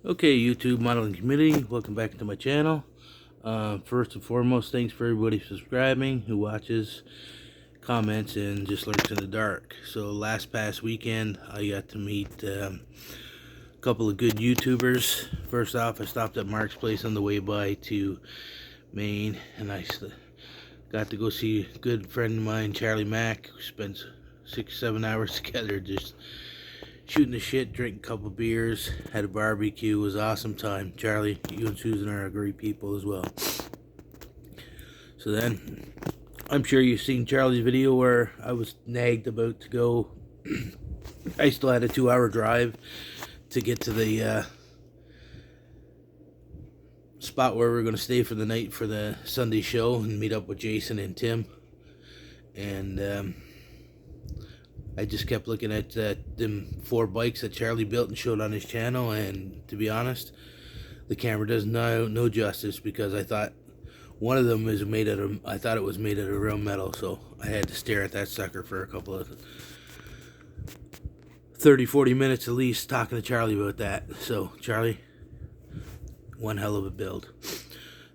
Okay, YouTube modeling community, welcome back to my channel. First and foremost, thanks for everybody subscribing, who watches, comments, and just lurks in the dark. So past weekend, I got to meet a couple of good YouTubers. First off, I stopped at Mark's place on the way by to Maine, and I got to go see a good friend of mine, Charlie Mack, who spent 6-7 hours together just shooting the shit, drinking a couple beers, had a barbecue. It was an awesome time. Charlie, you and Susan are great people as well. So then, I'm sure you've seen Charlie's video where I was nagged about to go. I still had a 2-hour drive to get to the spot where we were going to stay for the night for the Sunday show and meet up with Jason and Tim. And I just kept looking at them 4 bikes that Charlie built and showed on his channel, and to be honest, the camera does no justice, because I thought one of them was made out of, I thought it was made out of real metal, so I had to stare at that sucker for a couple of 30-40 minutes at least talking to Charlie about that. So Charlie, one hell of a build.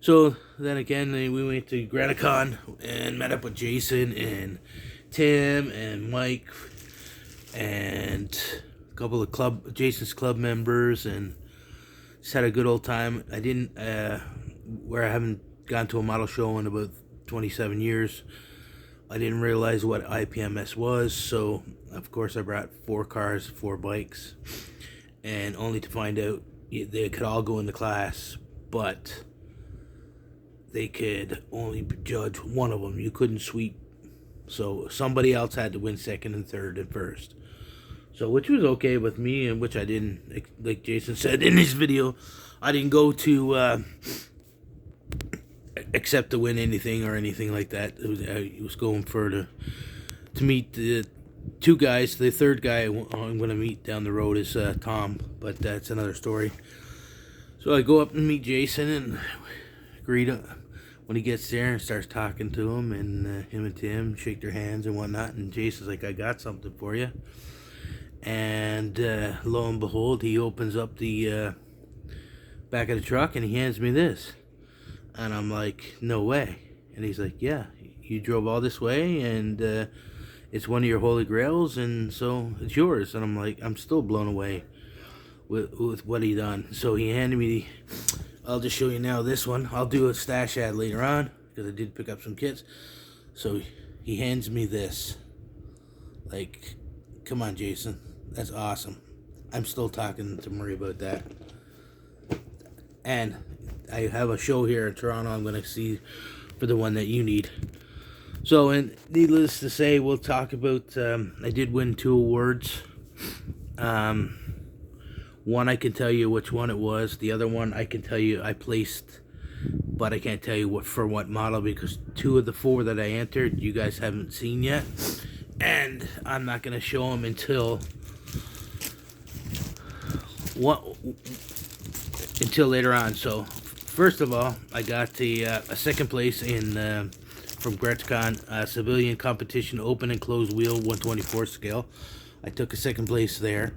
So then again, we went to Granitecon and met up with Jason and Tim and Mike and a couple of Jason's club members, and just had a good old time. I didn't where I haven't gone to a model show in about 27 years. I didn't realize what IPMS was, so of course I brought 4 cars, 4 bikes, and only to find out they could all go in the class, but they could only judge one of them. You couldn't sweep. So somebody else had to win second and third and first. So which was okay with me, and which I didn't, like Jason said in his video, I didn't go to except to win anything or anything like that. I was going for to meet the 2 guys. The third guy I'm going to meet down the road is Tom, but that's another story. So I go up and meet Jason and greet him when he gets there and starts talking to him, and him and Tim shake their hands and whatnot, and Jason's like, I got something for you. And lo and behold, he opens up the back of the truck and he hands me this. And I'm like, no way. And he's like, yeah, you drove all this way, and it's one of your holy grails, and so it's yours. And I'm like, I'm still blown away with what he done. So he handed me I'll just show you now this one. I'll do a stash ad later on, because I did pick up some kits. So he hands me this. Like, come on, Jason. That's awesome. I'm still talking to Marie about that. And I have a show here in Toronto I'm going to see for the one that you need. So, and needless to say, we'll talk about, I did win 2 awards. One, I can tell you which one it was. The other one, I can tell you I placed, but I can't tell you what model, because 2 of the 4 that I entered, you guys haven't seen yet. And I'm not going to show them until later on. So, first of all, I got a second place in from Granitecon, civilian competition, open and closed wheel, 124 scale. I took a second place there.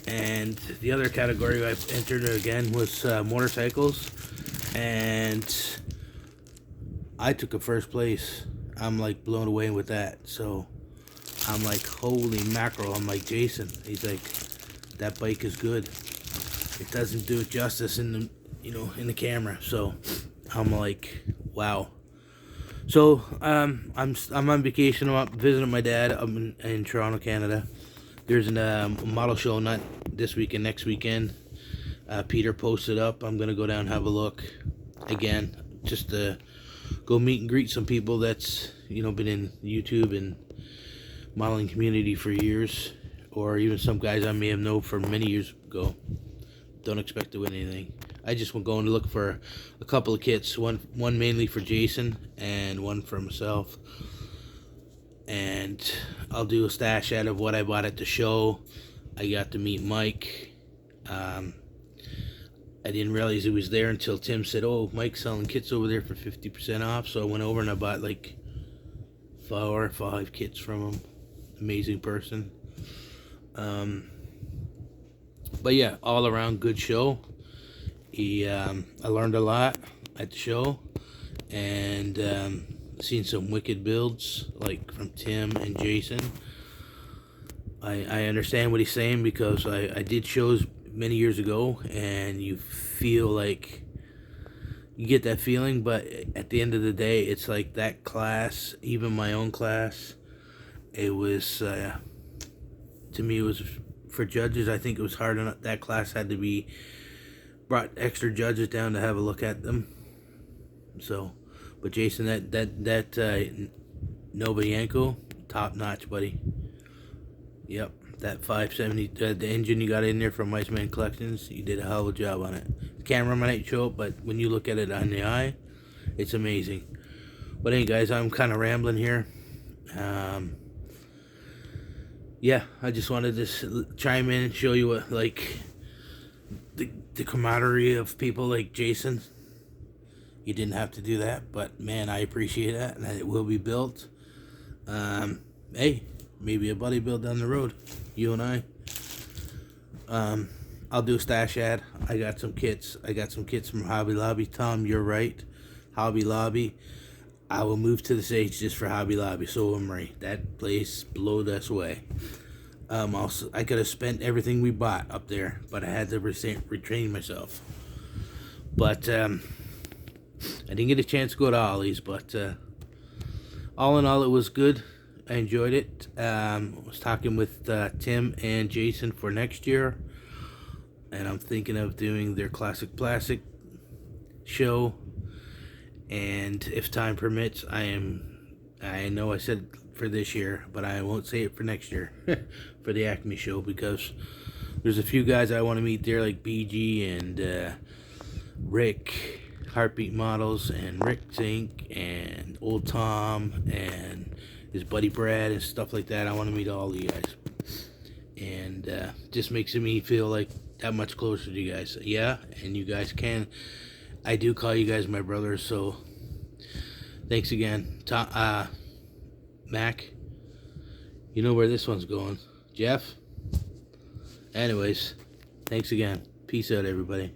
And the other category I entered again was motorcycles, and I took a first place. I'm like blown away with that. So I'm like, holy mackerel. I'm like, Jason. He's like, that bike is good. It doesn't do it justice in the, in the camera. So I'm like, wow. So I'm on vacation. I'm up visiting my dad up in Toronto, Canada. There's a model show, not this weekend, next weekend. Peter posted up. I'm going to go down and have a look again, just to go meet and greet some people that's, been in YouTube and modeling community for years, or even some guys I may have known for many years ago. Don't expect to win anything. I just went going to look for a couple of kits, one mainly for Jason and one for myself. And I'll do a stash out of what I bought at the show. I got to meet Mike. I didn't realize he was there until Tim said, oh, Mike's selling kits over there for 50% off. So I went over and I bought like 4 or 5 kits from him. Amazing person. But yeah, all around good show. I learned a lot at the show, and seen some wicked builds like from Tim and Jason. I understand what he's saying because I did shows many years ago, and you feel like you get that feeling, but at the end of the day, it's like that class, even my own class, it was, to me, it was for judges. I think it was hard enough. That class had to be brought extra judges down to have a look at them. So, but Jason, that Novoyanko, top notch, buddy. Yep, that 570, the engine you got in there from Iceman Collections, you did a hell of a job on it. The cameraman ain't show it, but when you look at it on the eye, it's amazing. But hey, guys, I'm kind of rambling here. Yeah, I just wanted to chime in and show you what, like, the camaraderie of people like Jason. You didn't have to do that, but man, I appreciate that, and it will be built. Hey, maybe a buddy build down the road, you and I. I'll do a stash ad. I got some kits. I got some kits from Hobby Lobby. Tom, you're right. Hobby Lobby. I will move to the States just for Hobby Lobby. So am I. That place blew us away. Also, I could have spent everything we bought up there, but I had to retrain myself. But I didn't get a chance to go to Ollie's, but all in all, it was good. I enjoyed it. I was talking with Tim and Jason for next year, and I'm thinking of doing their Classic Plastic show. And if time permits, I know I said for this year, but I won't say it for next year for the Acme show, because there's a few guys I want to meet there, like BG and Rick, Heartbeat Models, and Rick Zink, and Old Tom, and his buddy Brad, and stuff like that. I want to meet all you guys, and just makes me feel like that much closer to you guys. Yeah, and you guys can. I do call you guys my brothers, so thanks again. Mac, you know where this one's going. Jeff? Anyways, thanks again. Peace out, everybody.